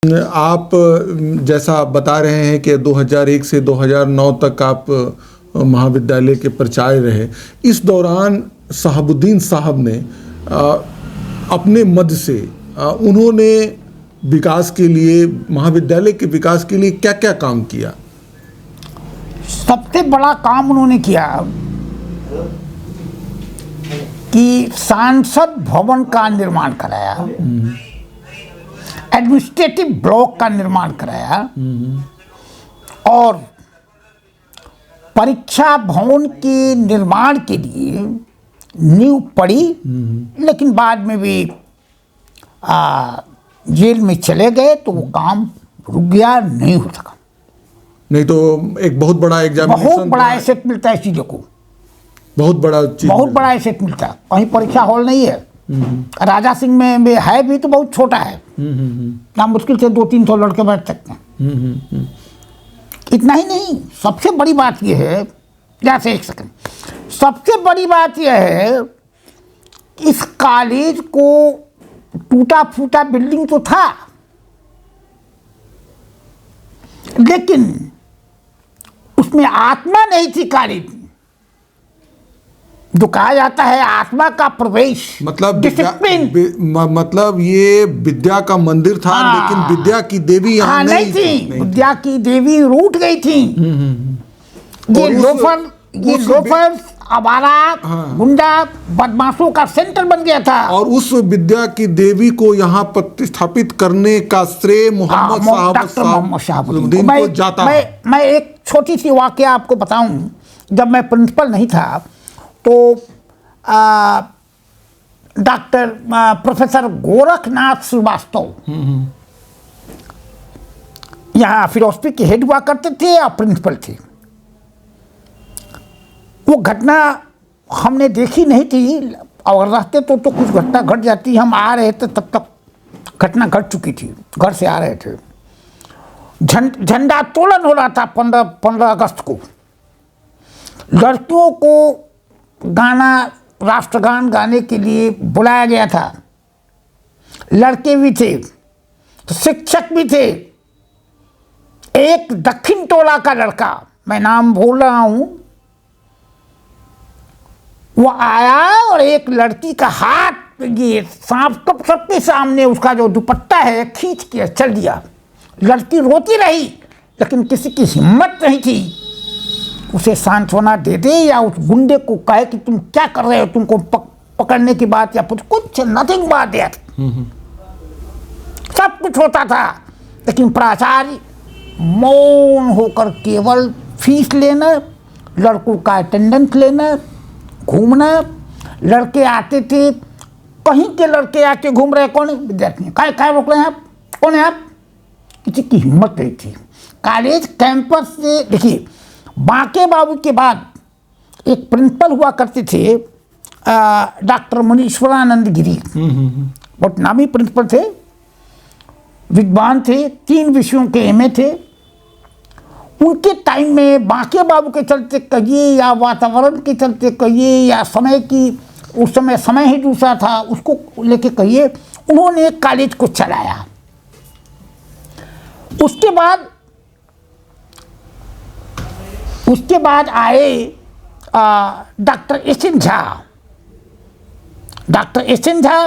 आप जैसा बता रहे हैं कि 2001 से 2009 तक आप महाविद्यालय के प्राचार्य रहे। इस दौरान शहाबुद्दीन साहब ने अपने मद से उन्होंने विकास के लिए, महाविद्यालय के विकास के लिए क्या क्या काम किया? सबसे बड़ा काम उन्होंने किया कि सांसद भवन का निर्माण कराया, एडमिनिस्ट्रेटिव ब्लॉक का निर्माण कराया और परीक्षा भवन के निर्माण के लिए नींव पड़ी। लेकिन बाद में भी जेल में चले गए तो वो काम रुक गया, नहीं हो सका। नहीं तो एक बहुत बड़ा एग्जामिनेशन, बहुत बड़ा एसेट मिलता है इस चीज़ों को, बहुत बड़ा एसेट मिलता है। कहीं परीक्षा हॉल नहीं है, राजा सिंह में है भी तो बहुत छोटा है, ना मुश्किल से 200-300 लड़के बैठ सकते हैं। इतना ही नहीं, सबसे बड़ी बात यह है, जैसे एक सेकंड, सबसे बड़ी बात यह है इस कॉलेज को टूटा फूटा बिल्डिंग तो था, लेकिन उसमें आत्मा नहीं थी कॉलेज में। जो कहा जाता है आत्मा का प्रवेश, मतलब डिसिप्लिन, मतलब ये विद्या का मंदिर था, लेकिन विद्या की देवी यहाँ नहीं थी। विद्या की देवी रूठ गई थी। ये लोफर आवारा गुंडा बदमाशों का सेंटर बन गया था। और उस विद्या की देवी को यहाँ प्रतिस्थापित करने का श्रेय मोहम्मद शहाबुद्दीन को जाता है। मैं एक छोटी सी वाकया आपको बताऊं। जब मैं प्रिंसिपल नहीं था तो डॉक्टर प्रोफेसर गोरखनाथ श्रीवास्तव यहाँ फिलोसफी के हेड हुआ करते थे और प्रिंसिपल थे। वो घटना हमने देखी नहीं थी, और रहते तो कुछ घटना घट जाती। हम आ रहे थे तब तक घटना घट चुकी थी, घर से आ रहे थे। झंडा तोलन हो रहा था 15 अगस्त को। लड़कियों को गाना, राष्ट्रगान गाने के लिए बुलाया गया था। लड़के भी थे, शिक्षक भी थे। एक दक्षिण टोला का लड़का, मैं नाम भूल रहा हूं, वो आया और एक लड़की का हाथ, ये सांप सबके सामने उसका जो दुपट्टा है खींच के चल दिया। लड़की रोती रही, लेकिन किसी की हिम्मत नहीं थी उसे सांत्वना दे दे या उस गुंडे को कहे कि तुम क्या कर रहे हो, तुमको पकड़ने की बात या कुछ नथिंग बात है। सब कुछ होता था, लेकिन प्राचार्य मौन होकर केवल फीस लेना, लड़कों का अटेंडेंस लेना, घूमना। लड़के आते थे, कहीं के लड़के आके घूम रहे, कौन है विद्यार्थी, काय रोक रहे हैं आप, कौन है आप? किसी की हिम्मत नहीं थी। कॉलेज कैंपस से देखिए, बांके बाबू के बाद एक प्रिंसिपल हुआ करते थे डॉक्टर मुनीश्वरानंद गिरी, बहुत नामी प्रिंसिपल थे, विद्वान थे, 3 विषयों के एमए थे। उनके टाइम में बांके बाबू के चलते कहिए या वातावरण के चलते कहिए या समय की, उस समय समय ही दूसरा था, उसको लेके कहिए, उन्होंने कॉलेज को चलाया। उसके बाद आए doctor SN. Jha. Doctor SN. Jha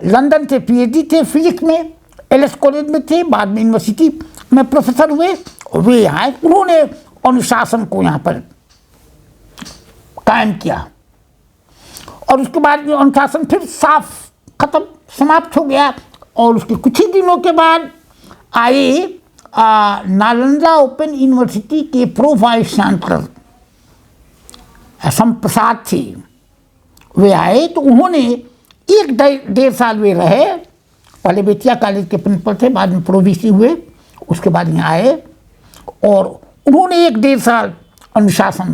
London से पीएचडी थे फिजिक्स में, एलएस कॉलेज में थे, बाद में यूनिवर्सिटी में प्रोफेसर हुए। वे यहाँ उन्होंने अनुशासन को यहाँ पर कायम किया, और उसके बाद में अनुशासन फिर समाप्त हो गया। और उसके कुछ ही दिनों के बाद आए नालंदा ओपन यूनिवर्सिटी के प्रो वाइस चांसलर असम प्रसाद थे। वे आए तो उन्होंने 1-1.5 साल वे रहे। पहले बेतिया कॉलेज के प्रिंसिपल थे, बाद में प्रोवीसी हुए, उसके बाद यहाँ आए और उन्होंने 1-1.5 साल अनुशासन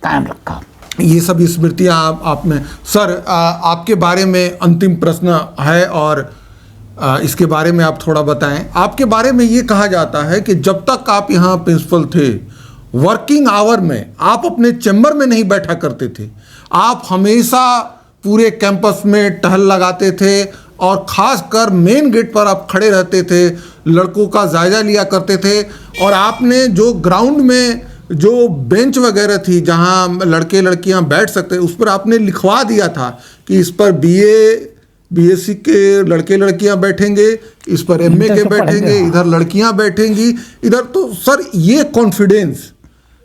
कायम रखा। ये सब स्मृतियाँ आप में। सर, आपके बारे में अंतिम प्रश्न है और इसके बारे में आप थोड़ा बताएं। आपके बारे में ये कहा जाता है कि जब तक आप यहाँ प्रिंसिपल थे, वर्किंग आवर में आप अपने चैम्बर में नहीं बैठा करते थे। आप हमेशा पूरे कैंपस में टहल लगाते थे, और ख़ासकर मेन गेट पर आप खड़े रहते थे, लड़कों का जायजा लिया करते थे, और आपने जो ग्राउंड में जो बेंच वगैरह थी जहां लड़के लड़कियां बैठ सकते, उस पर आपने लिखवा दिया था कि इस पर बीएससी के लड़के लड़कियां बैठेंगे, इस पर एमए के बैठेंगे, इधर लड़कियां बैठेंगी, इधर। तो सर ये कॉन्फिडेंस,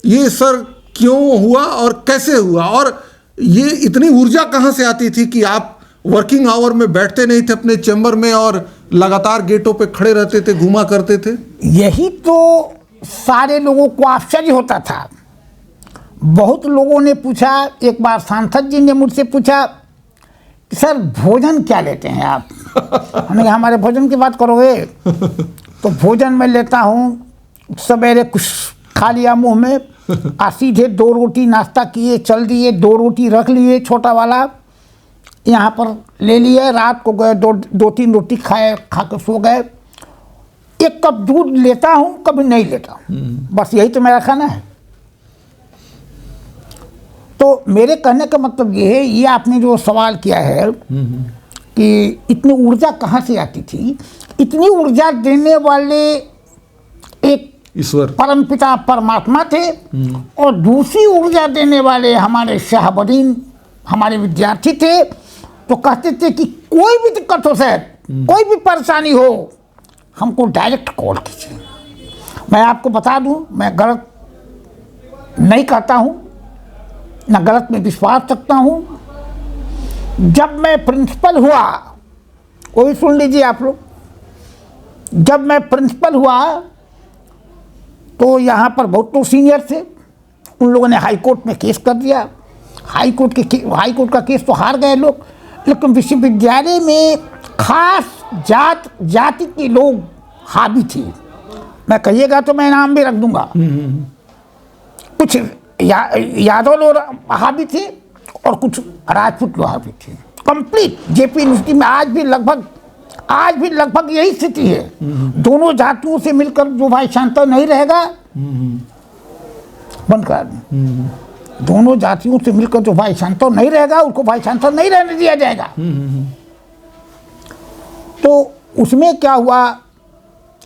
ये सर क्यों हुआ और कैसे हुआ, और ये इतनी ऊर्जा कहाँ से आती थी कि आप वर्किंग आवर में बैठते नहीं थे अपने चैम्बर में और लगातार गेटों पे खड़े रहते थे, घूमा करते थे? यही तो सारे लोगों को आश्चर्य होता था। बहुत लोगों ने पूछा, एक बार सांसद जी ने मुझसे पूछा कि सर भोजन क्या लेते हैं आप? हमने कहा हमारे भोजन की बात करोगे? तो भोजन में लेता हूँ, सवेरे कुछ खा लिया मुंह में, सीधे 2 रोटी नाश्ता किए, चल दिए, 2 रोटी रख लिए छोटा वाला, यहाँ पर ले लिए, रात को गए 2-3 रोटी खाए, खा के सो गए। 1 कप दूध लेता हूँ, कभी नहीं लेता हूँ, बस यही तो मेरा खाना है। तो मेरे कहने का मतलब ये है, ये आपने जो सवाल किया है कि इतनी ऊर्जा कहाँ से आती थी, इतनी ऊर्जा देने वाले एक ईश्वर, परमपिता परमात्मा थे, और दूसरी ऊर्जा देने वाले हमारे शहाबुद्दीन, हमारे विद्यार्थी थे। तो कहते थे कि कोई भी दिक्कत हो सर, कोई भी परेशानी हो, हमको डायरेक्ट कॉल कीजिए। मैं आपको बता दूं, मैं गलत नहीं कहता हूं, ना गलत में विश्वास रखता हूं। जब मैं प्रिंसिपल हुआ, वो भी सुन लीजिए आप लोग, जब मैं प्रिंसिपल हुआ तो यहाँ पर बहुत लोग सीनियर थे, उन लोगों ने हाई कोर्ट में केस कर दिया। हाई कोर्ट का केस तो हार गए लोग, लेकिन विश्वविद्यालय में खास जाति के लोग हावी थे। मैं कहिएगा तो मैं नाम भी रख दूंगा। कुछ यादव लोग हावी थे और कुछ राजपूत लोग हावी थे। कंप्लीट जेपी यूनिवर्सिटी में आज भी लगभग यही स्थिति है। दोनों जातियों से मिलकर जो भाई शांता नहीं रहेगा, बंद कर दें। दोनों जातियों से मिलकर जो भाई शांता नहीं रहेगा, उसको भाई शांता नहीं रहने दिया जाएगा। तो उसमें क्या हुआ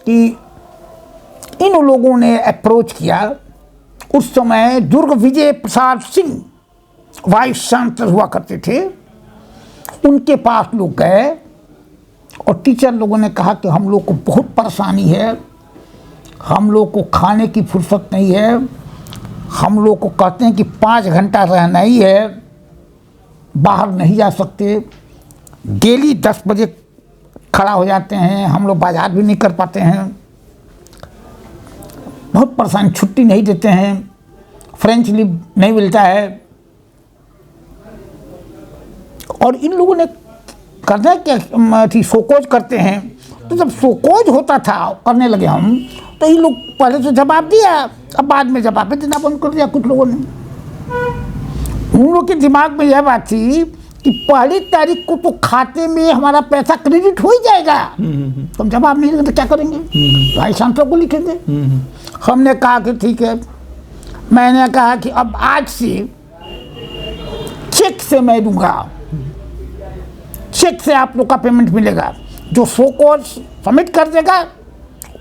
कि इन लोगों ने अप्रोच किया। उस समय दुर्ग विजय प्रसाद सिंह वाइस चांसलर हुआ करते थे, उनके पास लोग गए और टीचर लोगों ने कहा कि हम लोग को बहुत परेशानी है, हम लोग को खाने की फुर्सत नहीं है, हम लोग को कहते हैं कि 5 घंटा रहना ही है, बाहर नहीं जा सकते, डेली 10 बजे खड़ा हो जाते हैं, हम लोग बाजार भी नहीं कर पाते हैं, बहुत परेशान, छुट्टी नहीं देते हैं, फ्रेंच लीव नहीं मिलता है। और इन लोगों ने करना क्या थी, शोकोज करते हैं। तो जब शोकोज होता था, करने लगे हम, तो इन लोग पहले तो जवाब दिया, अब बाद में जवाब देना बंद कर दिया कुछ लोगों ने। उन लोगों के दिमाग में यह बात थी कि 1 तारीख को तो खाते में हमारा पैसा क्रेडिट हो ही जाएगा, तो हम जवाब नहीं देंगे तो क्या करेंगे, भाई सांसद को लिखेंगे। हमने कहा कि ठीक है, मैंने कहा कि अब आज से चेक से मैं दूंगा, चेक से आप लोग का पेमेंट मिलेगा। जो शो कोड सबमिट कर देगा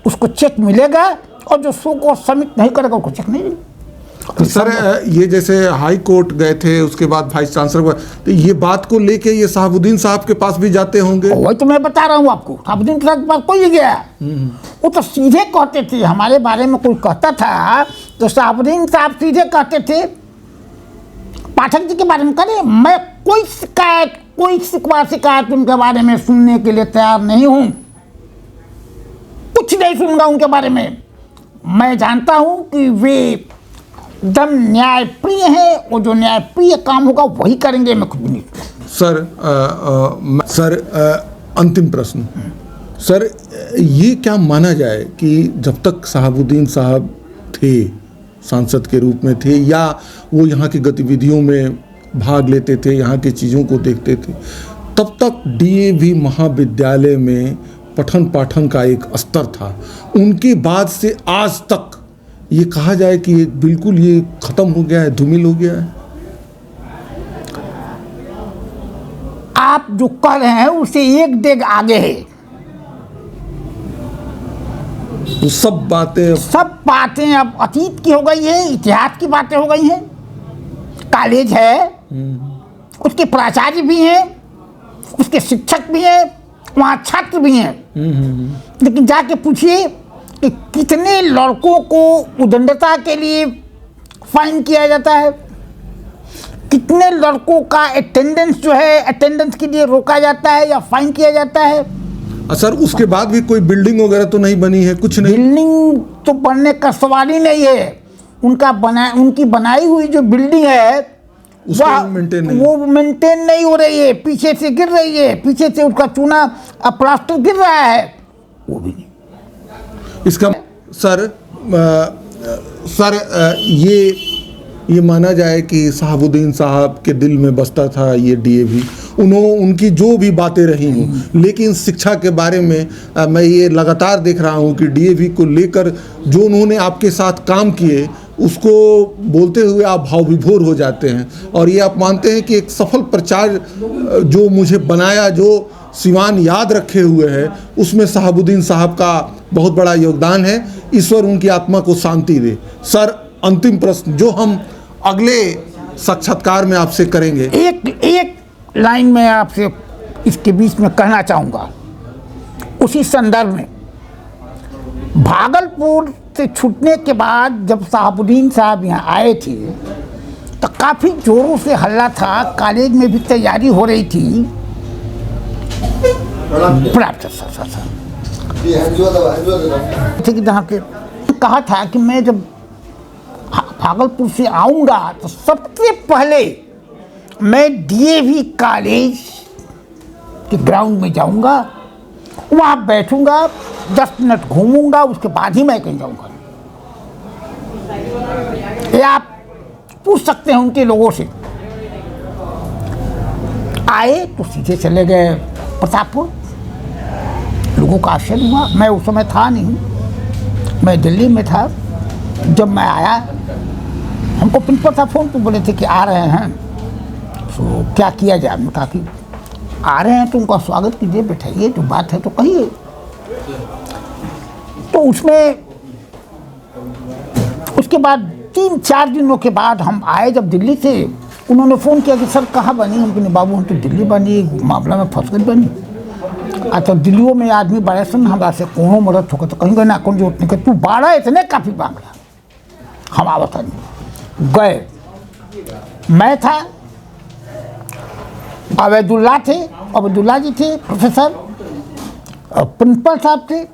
उसको चेक मिलेगा, और जो शो कोड सबमिट नहीं करेगा उसको चेक नहीं मिलेगा। तो सर ये जैसे हाई कोर्ट गए थे, उसके बाद वाइस चांसलर, तो ये बात को लेके ये शहाबुद्दीन साहब के पास भी जाते होंगे? वही तो मैं बता रहा हूँ आपको, शहाबुद्दीन साहब के पास कोई नहीं गया। वो तो सीधे कहते थे, हमारे बारे में कोई कहता था तो शहाबुद्दीन साहब सीधे कहते थे, पाठक जी के बारे में करें, मैं कोई शिकायत उनके बारे में सुनने के लिए तैयार नहीं हूं, कुछ नहीं सुनूंगा उनके बारे में। मैं जानता हूं कि वे एकदम न्यायप्रिय है, और जो न्यायप्रिय काम होगा वही करेंगे, मैं कुछ भी नहीं। सर अंतिम प्रश्न सर, ये क्या माना जाए कि जब तक शहाबुद्दीन साहब थे, सांसद के रूप में थे, या वो यहाँ की गतिविधियों में भाग लेते थे, यहाँ की चीज़ों को देखते थे, तब तक डीएवी महाविद्यालय में पठन पाठन का एक स्तर था। उनके बाद से आज तक ये कहा जाए कि बिल्कुल ये खत्म हो गया है, धूमिल हो गया है? आप जो कह रहे हैं उससे एक डेग आगे है। तो सब बातें अब अतीत की हो गई है, इतिहास की बातें हो गई हैं। कॉलेज है, उसके प्राचार्य भी हैं, उसके शिक्षक भी हैं, वहाँ छात्र भी हैं। लेकिन जाके पूछिए कि कितने लड़कों को उदंडता के लिए फाइन किया जाता है, कितने लड़कों का अटेंडेंस के लिए रोका जाता है या फाइन किया जाता है। सर उसके बाद भी कोई बिल्डिंग वगैरह तो नहीं बनी है? कुछ नहीं, बिल्डिंग तो बनने का सवाल ही नहीं है। उनकी बनाई हुई जो बिल्डिंग है वो मेंटेन नहीं हो रही है, पीछे से गिर रही है, पीछे से उसका चूना प्लास्टर गिर रहा है, वो भी नहीं। इसका सर ये माना जाए कि शहाबुद्दीन साहब के दिल में बसता था ये डीएवी, उनकी जो भी बातें रही हों, लेकिन शिक्षा के बारे में मैं ये लगातार देख रहा हूँ कि डीएवी को लेकर जो उन्होंने आपके साथ काम किए उसको बोलते हुए आप भाव विभोर हो जाते हैं, और ये आप मानते हैं कि एक सफल प्रचार जो मुझे बनाया, जो सिवान याद रखे हुए है, उसमें शहाबुद्दीन साहब का बहुत बड़ा योगदान है। ईश्वर उनकी आत्मा को शांति दे। सर अंतिम प्रश्न जो हम अगले साक्षात्कार में आपसे करेंगे, एक लाइन में आपसे इसके बीच में कहना चाहूँगा। उसी संदर्भ में भागलपुर से छूटने के बाद जब शहाबुद्दीन साहब यहाँ आए थे तो काफ़ी जोरों से हल्ला था, कॉलेज में भी तैयारी हो रही थी। जहाँ के कहा था कि मैं जब भागलपुर से आऊँगा तो सबसे पहले मैं डीएवी कॉलेज के ग्राउंड में जाऊँगा, वहाँ बैठूँगा, 10 मिनट घूमूंगा, उसके बाद ही मैं कहीं जाऊँगा। ये आप पूछ सकते हैं उनके लोगों से। आए तो सीधे चले गए प्रतापपुर। लोगों का आश्चर्य हुआ, मैं उस समय था नहीं, मैं दिल्ली में था। जब मैं आया हमको प्रिंसिपल साहब फ़ोन पर बोले थे कि आ रहे हैं, तो क्या किया जाए। मैं कहा कि आ रहे हैं तो उनका स्वागत कीजिए, बैठाइए, जो बात है तो कहिए। तो उसके बाद 3-4 दिनों के बाद हम आए जब दिल्ली से, उन्होंने फ़ोन किया कि सर कहाँ बनी? हम कहे बाबू हम तो दिल्ली बनी, मामला में फंस गई बनी। अच्छा दिल्लियों में आदमी बड़े सन हमारा से कोनो मदद होकर तो कहीं ना कौन जोड़ने के तू बाड़ा इतने काफ़ी बांगला हम आवत गए। मैं था, अवैदुल्ला थे, अब्दुल्ला जी थे, प्रोफेसर, प्रिंसिपल साहब थे।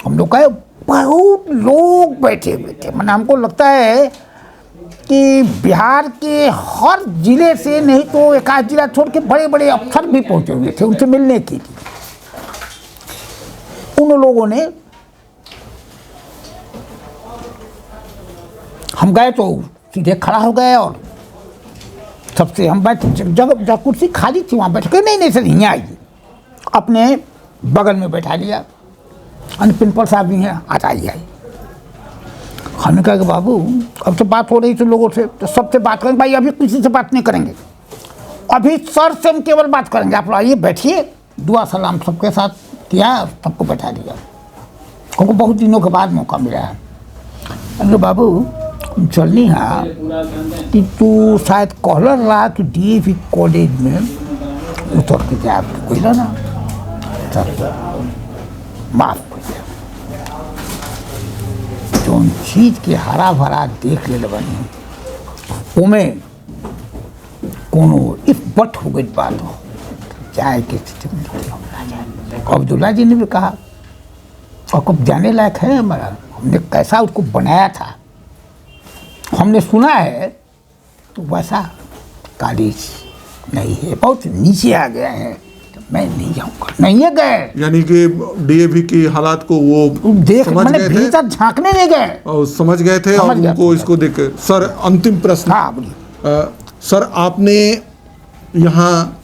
हम लोग गए, बहुत लोग बैठे हुए थे। मैंने हमको लगता है कि बिहार के हर जिले से नहीं तो एक आध जिला छोड़ के बड़े बड़े अफसर भी पहुंचे हुए थे उनसे मिलने के लिए। उन लोगों ने, हम गए तो सीधे खड़ा हो गए और सबसे हम बैठे, जगह कुर्सी खाली थी वहाँ बैठ के, नहीं सर यहाँ आइए, अपने बगल में बैठा लिया। प्रिंसिपल साहब भी हैं, आज आइए। हमने कहा कि बाबू अब तो बात हो रही थी लोगों से, तो सबसे बात करेंगे। भाई अभी किसी से बात नहीं करेंगे, अभी सर से हम केवल बात करेंगे। आप आइए बैठिए, दुआ सलाम सबके साथ किया, सबको बैठा दिया। हमको बहुत दिनों के बाद मौका मिला है। अरे बाबू चलनी है कि तू शायद कॉलर रहा कि डीएवी कॉलेज में उतर के जाए तो कोई ना सर माफ कर दिया। जो चीज़ के हरा भरा देख ले बनी उमें कोनो इस बट हो गई बात हो चाहे कि अब्दुल्ला जी ने भी कहा और कब जाने लायक है हमारा, हमने कैसा उसको बनाया था हमने सुना है, तो वैसा कॉलेज नहीं है, बहुत नीचे आ गया है। तो मैं नहीं जाऊँगा, नहीं है गए। यानी कि डीएवी की हालात को वो देख मैंने भीतर झांकने नहीं गए और समझ गए थे और उनको इसको देख के। सर अंतिम प्रश्न। हाँ बोलिए। सर आपने यहाँ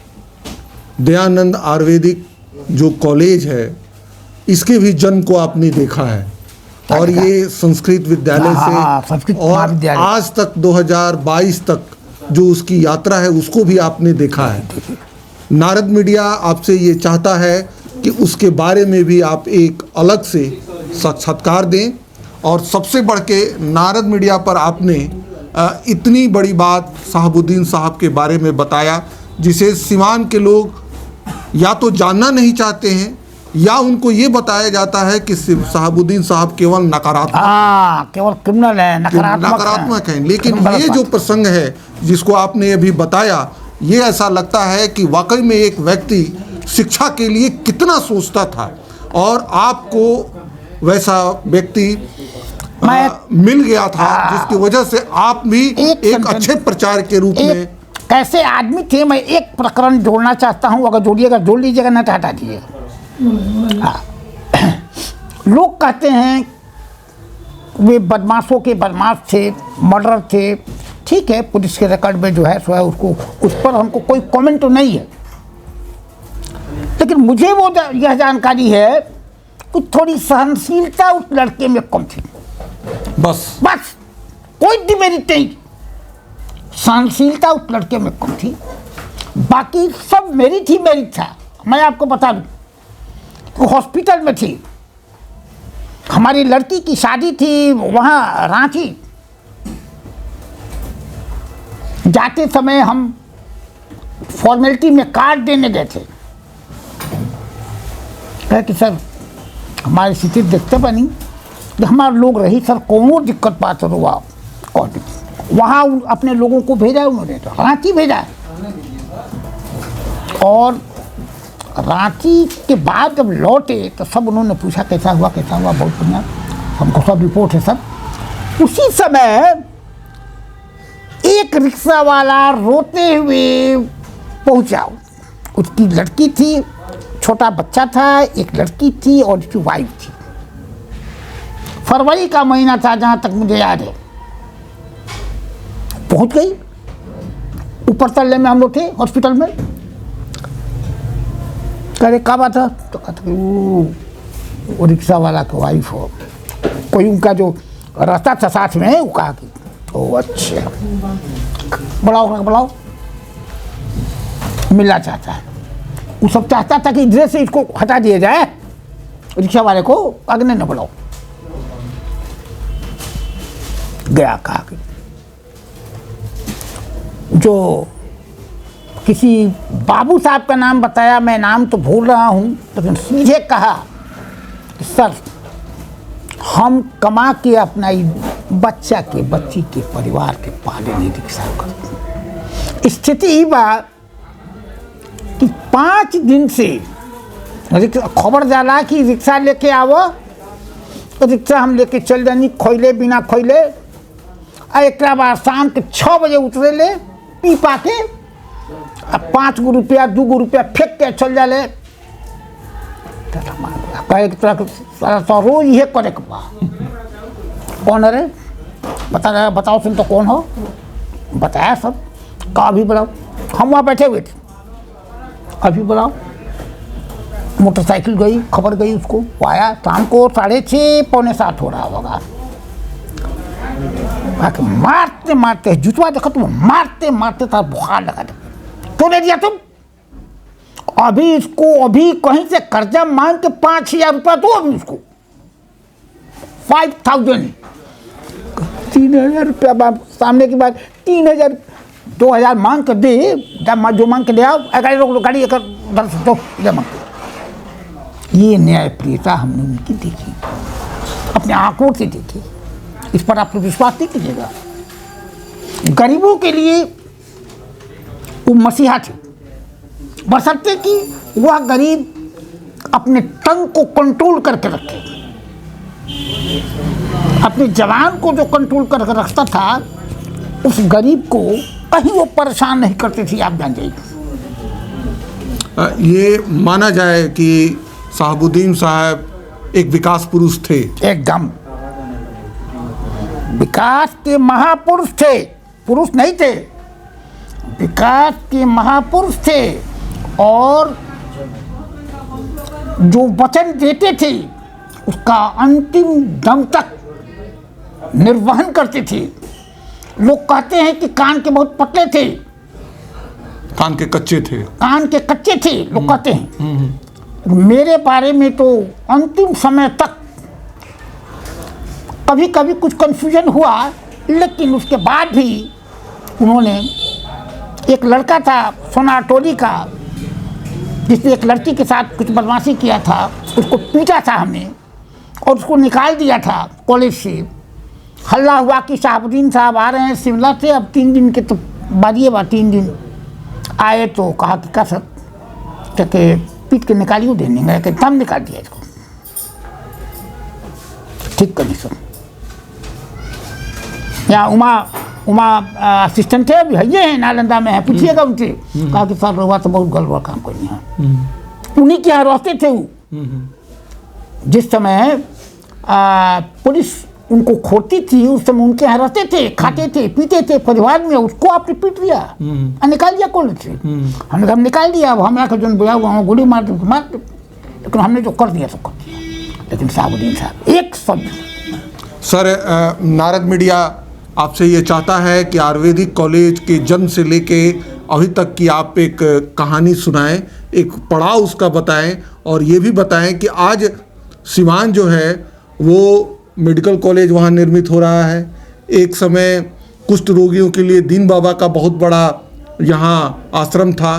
दयानंद आयुर्वेदिक जो कॉलेज है इसके भी जन्म को आपने देखा है, और ये संस्कृत विद्यालय से और आज तक 2022 तक जो उसकी यात्रा है उसको भी आपने देखा है। नारद मीडिया आपसे ये चाहता है कि उसके बारे में भी आप एक अलग से साक्षात्कार दें। और सबसे बढ़ के नारद मीडिया पर आपने इतनी बड़ी बात शहाबुद्दीन साहब के बारे में बताया जिसे सीवान के लोग या तो जानना नहीं चाहते हैं या उनको ये बताया जाता है कि शहाबुद्दीन साहब केवल नकारात्मक केवल क्रिमिनल है, नकारात्मक हैं। लेकिन ये जो प्रसंग है जिसको आपने अभी बताया, ये ऐसा लगता है कि वाकई में एक व्यक्ति शिक्षा के लिए कितना सोचता था और आपको वैसा व्यक्ति मिल गया था जिसकी वजह से आप भी एक अच्छे प्रचार के रूप में कैसे आदमी थे। मैं एक प्रकरण जोड़ना चाहता हूँ, अगर जोड़िएगा जोड़ लीजिएगा, ना तो हटा दीजिएगा। लोग कहते हैं वे बदमाशों के बदमाश थे, मर्डर थे। ठीक है, पुलिस के रिकॉर्ड में जो है सो है, उसको उस पर हमको कोई कमेंट तो नहीं है, लेकिन मुझे वो यह जानकारी है कि थोड़ी सहनशीलता उस लड़के में कम थी। बस कोई डिमेरिट नहीं, सहनशीलता उस लड़के में कम थी, बाकी सब मेरिट ही मेरिट था। मैं आपको बता दूं, वो हॉस्पिटल में थी, हमारी लड़की की शादी थी वहाँ रांची। जाते समय हम फॉर्मेलिटी में कार्ड देने गए थे, कहे कि सर हमारी स्थिति देखते बनी, हमारे लोग रही सर, कौन दिक्कत बात हो रहा कौन। वहाँ अपने लोगों को भेजा उन्होंने, तो रांची भेजा। और रांची के बाद जब लौटे तो सब उन्होंने पूछा कैसा हुआ, बहुत बढ़िया, हमको सब रिपोर्ट है सब। उसी समय एक रिक्शा वाला रोते हुए पहुंचा, उसकी लड़की थी, छोटा बच्चा था, एक लड़की थी और उसकी वाइफ थी। फरवरी का महीना था जहाँ तक मुझे याद है। पहुंच गई, ऊपर तल्ले में हम लोग थे हॉस्पिटल में। कह रहे क्या बात है, तो कहते वो रिक्शा वाला की वाइफ हो, कोई उनका जो रास्ता था साथ में, वो कहा कि ओ अच्छा, बुलाओ, मिलना चाहता है। वो सब चाहता था कि इधर से इसको हटा दिया जाए, रिक्शा वाले को अगले न बुलाओ। गया, कहा कि जो किसी बाबू साहब का नाम बताया, मैं नाम तो भूल रहा हूँ, लेकिन सीधे कहा कि सर हम कमा के अपना बच्चा के बच्ची के परिवार के पाले नहीं रिक्शा कर। स्थिति ही बात कि 5 दिन से खबर जाला कि रिक्शा लेके आवो, तो रिक्शा हम लेके चल जानी खोइले बिना खोइले। एक बार शाम के 6 बजे उतरे ले, पी पा के 5 रुपया 2 रुपया फेंक के चल जाले। कहे तो रोज ये करे के बा। कौन अरे बताओ सुन, तो कौन हो, बताया सब, कहा अभी बुलाओ। हम वहाँ बैठे हुए थे, अभी बुलाओ। मोटरसाइकिल गई, खबर गई उसको, वो आया। शाम को 6:30 पौने 7 हो रहा होगा। मारते मारते जुतवा देखो तुम, मारते था, बुखार लगा था। क्यों नहीं दिया तुम? अभी इसको अभी कहीं से कर्जा मांग के 5,000 रुपया दो, अभी उसको 5,000 3,000 रुपया सामने की बात, 3,000 2,000 मांग कर दे, जो मांग के ले आओ। गाड़ी रोक लो, गाड़ी एक दो मांग। ये न्यायप्रियता हमने उनकी देखी, अपने आंखों से देखी। इस पर आप विश्वास नहीं कीजिएगा। गरीबों के लिए वो मसीहा थे, बशर्ते कि वह गरीब अपने टंग को कंट्रोल करके रखे। अपनी जवान को जो कंट्रोल करके रखता था, उस गरीब को कहीं वो परेशान नहीं करती थी, आप जान जाइए। ये माना जाए कि शहाबुद्दीन साहब एक विकास पुरुष थे। एकदम विकास के महापुरुष थे, पुरुष नहीं थे, विकास के महापुरुष थे। और जो वचन देते थे उसका अंतिम दम तक निर्वहन करते थे। लोग कहते हैं कि कान के बहुत पतले थे, कान के कच्चे थे। कान के कच्चे थे लोग कहते हैं। मेरे बारे में तो अंतिम समय तक कभी कभी कुछ कंफ्यूजन हुआ, लेकिन उसके बाद भी उन्होंने, एक लड़का था सोनाटोली का जिसने एक लड़की के साथ कुछ बदमाशी किया था, उसको पीटा था हमने और उसको निकाल दिया था कॉलेज से। हल्ला हुआ कि शहाबुद्दीन साहब आ रहे हैं शिमला से, अब 3 दिन के तो बादिए बा 3 दिन आए तो कहा कि का सर के पीट के निकालियो देने गए कि तब निकाल दिया इसको, ठीक कंडीशन। यहाँ उमा असिस्टेंट थे, अभी ये हैं नालंदा में है, पूछिएगा उनसे। कहा कि सर रहुआ तो बहुत गलबा काम करनी है। उन्हीं के यहाँ रहते थे वो। जिस समय पुलिस उनको खोती थी उस समय उनके यहाँ रहते थे, खाते थे, पीते थे परिवार में। उसको आपने पीट लिया और निकाल दिया कॉलेज से। हमने कहा निकाल दिया, अब हम आकर जो बुआ हुआ गोली मार दे, लेकिन हमने जो कर दिया तो कर दिया। लेकिन शहाबुद्दीन साहब एक शब्द। सर, नारद मीडिया आपसे ये चाहता है कि आयुर्वेदिक कॉलेज के जन्म से लेके अभी तक की आप एक कहानी सुनाएं, एक पड़ाव उसका बताएं, और ये भी बताएं कि आज सिवान जो है वो मेडिकल कॉलेज वहाँ निर्मित हो रहा है। एक समय कुष्ठ रोगियों के लिए दीन बाबा का बहुत बड़ा यहाँ आश्रम था।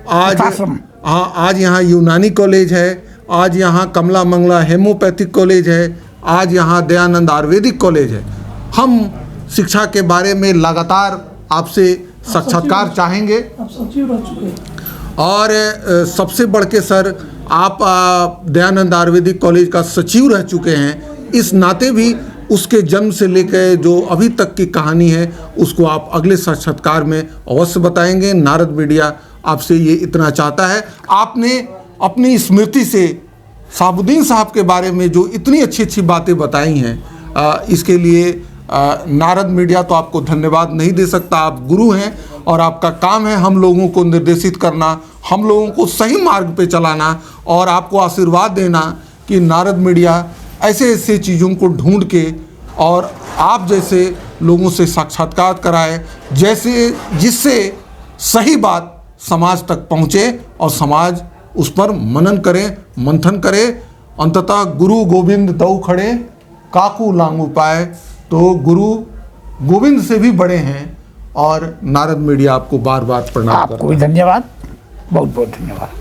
आज यहाँ यूनानी कॉलेज है, आज यहाँ कमला मंगला हेमोपैथिक कॉलेज है, आज यहाँ दयानंद आयुर्वेदिक कॉलेज है। हम शिक्षा के बारे में लगातार आपसे साक्षात्कार चाहेंगे। और सबसे बढ़ के सर, आप दयानंद आयुर्वेदिक कॉलेज का सचिव रह चुके हैं, इस नाते भी उसके जन्म से लेकर जो अभी तक की कहानी है उसको आप अगले साक्षात्कार में अवश्य बताएंगे। नारद मीडिया आपसे ये इतना चाहता है। आपने अपनी स्मृति से शहाबुद्दीन साहब के बारे में जो इतनी अच्छी अच्छी बातें बताई हैं, इसके लिए नारद मीडिया तो आपको धन्यवाद नहीं दे सकता। आप गुरु हैं और आपका काम है हम लोगों को निर्देशित करना, हम लोगों को सही मार्ग पे चलाना और आपको आशीर्वाद देना कि नारद मीडिया ऐसे ऐसे चीज़ों को ढूंढ के और आप जैसे लोगों से साक्षात्कार कराए, जिससे सही बात समाज तक पहुँचे और समाज उस पर मनन करे, मंथन करे। अंततः गुरु गोविंद दऊ खड़े काकू लांगू पाए, तो गुरु गोविंद से भी बड़े हैं। और नारद मीडिया आपको बार बार प्रणाम करता है। आपको भी धन्यवाद, बहुत बहुत धन्यवाद।